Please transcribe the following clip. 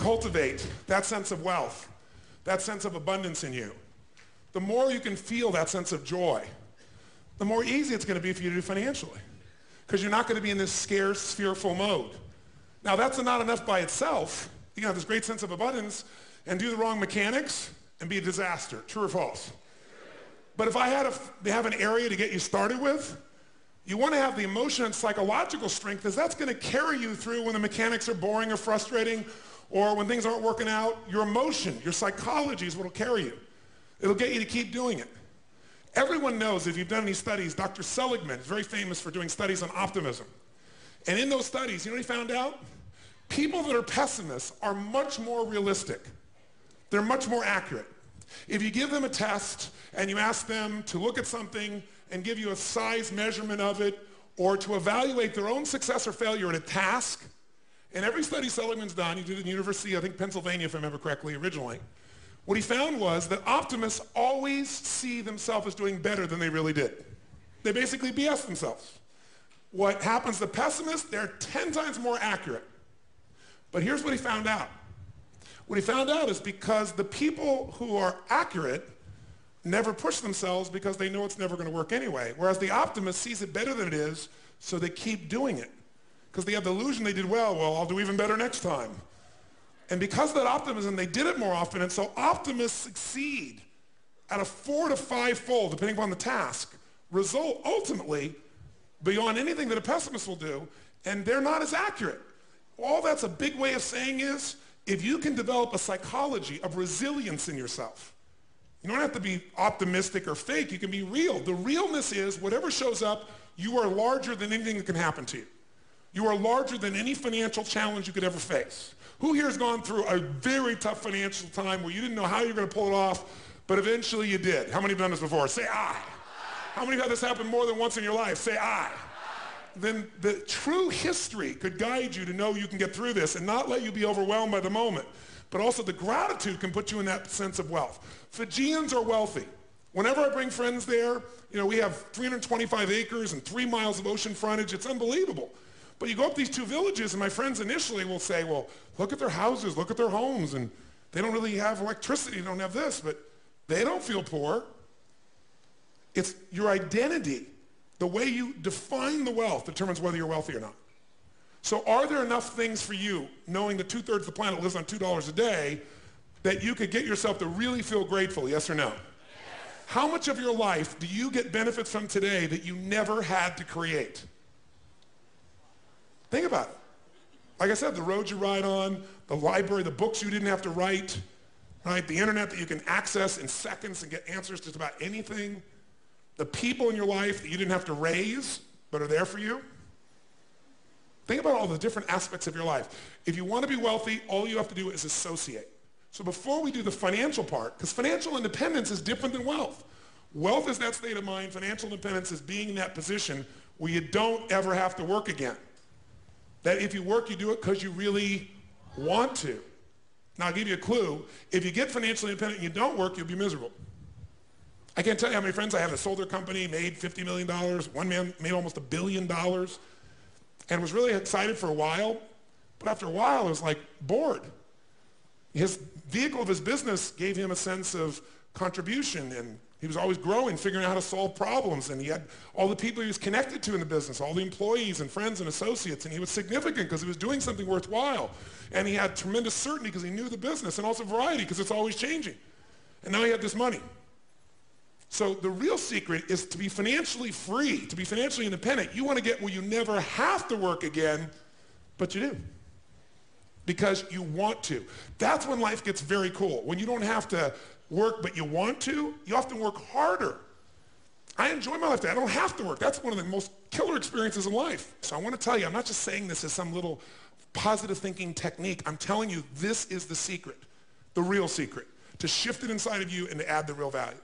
cultivate that sense of wealth, that sense of abundance in you, the more you can feel that sense of joy, the more easy it's going to be for you to do financially. Because you're not going to be in this scarce, fearful mode. Now, that's not enough by itself. You can have this great sense of abundance and do the wrong mechanics and be a disaster. True or false? But if I had to have an area to get you started with, you want to have the emotion and psychological strength, because that's going to carry you through when the mechanics are boring or frustrating, or when things aren't working out. Your emotion, your psychology is what will carry you. It'll get you to keep doing it. Everyone knows, if you've done any studies, Dr. Seligman is very famous for doing studies on optimism. And in those studies, you know what he found out? People that are pessimists are much more realistic. They're much more accurate. If you give them a test and you ask them to look at something and give you a size measurement of it, or to evaluate their own success or failure at a task, in every study Seligman's done, he did it in the University, I think Pennsylvania if I remember correctly originally, what he found was that optimists always see themselves as doing better than they really did. They basically BS themselves. What happens to pessimists, they're 10 times more accurate. But here's what he found out. What he found out is because the people who are accurate never push themselves because they know it's never going to work anyway. Whereas the optimist sees it better than it is, so they keep doing it. Because they have the illusion they did well, I'll do even better next time. And because of that optimism, they did it more often, and so optimists succeed at a 4 to 5-fold, depending upon the task, result ultimately beyond anything that a pessimist will do, and they're not as accurate. All that's a big way of saying is, if you can develop a psychology of resilience in yourself, you don't have to be optimistic or fake, you can be real. The realness is, whatever shows up, you are larger than anything that can happen to you. You are larger than any financial challenge you could ever face. Who here has gone through a very tough financial time where you didn't know how you were going to pull it off, but eventually you did? How many have done this before? Say aye. How many have had this happen more than once in your life? Say aye. Then the true history could guide you to know you can get through this and not let you be overwhelmed by the moment. But also the gratitude can put you in that sense of wealth. Fijians are wealthy. Whenever I bring friends there, we have 325 acres and 3 miles of ocean frontage. It's unbelievable. But you go up these 2 villages, and my friends initially will say, well, look at their houses, look at their homes, and they don't really have electricity, they don't have this, but they don't feel poor. It's your identity. The way you define the wealth determines whether you're wealthy or not. So are there enough things for you, knowing that 2/3 of the planet lives on $2 a day, that you could get yourself to really feel grateful, yes or no? Yes. How much of your life do you get benefits from today that you never had to create? Think about it. Like I said, the roads you ride on, the library, the books you didn't have to write, right? The internet that you can access in seconds and get answers to just about anything. The people in your life that you didn't have to raise, but are there for you. Think about all the different aspects of your life. If you want to be wealthy, all you have to do is associate. So before we do the financial part, because financial independence is different than wealth. Wealth is that state of mind. Financial independence is being in that position where you don't ever have to work again. That if you work, you do it because you really want to. Now, I'll give you a clue. If you get financially independent and you don't work, you'll be miserable. I can't tell you how many friends I have that sold their company, made $50 million. One man made almost $1 billion and was really excited for a while. But after a while, it was like bored. His vehicle of his business gave him a sense of contribution, and he was always growing, figuring out how to solve problems, and he had all the people he was connected to in the business, all the employees and friends and associates, and he was significant because he was doing something worthwhile. And he had tremendous certainty because he knew the business, and also variety because it's always changing. And now he had this money. So the real secret is to be financially free, to be financially independent. You want to get where you never have to work again, but you do. Because you want to. That's when life gets very cool. When you don't have to work, but you want to, you often work harder. I enjoy my life today. I don't have to work. That's one of the most killer experiences in life. So I want to tell you, I'm not just saying this as some little positive thinking technique. I'm telling you, this is the secret, the real secret, to shift it inside of you and to add the real value.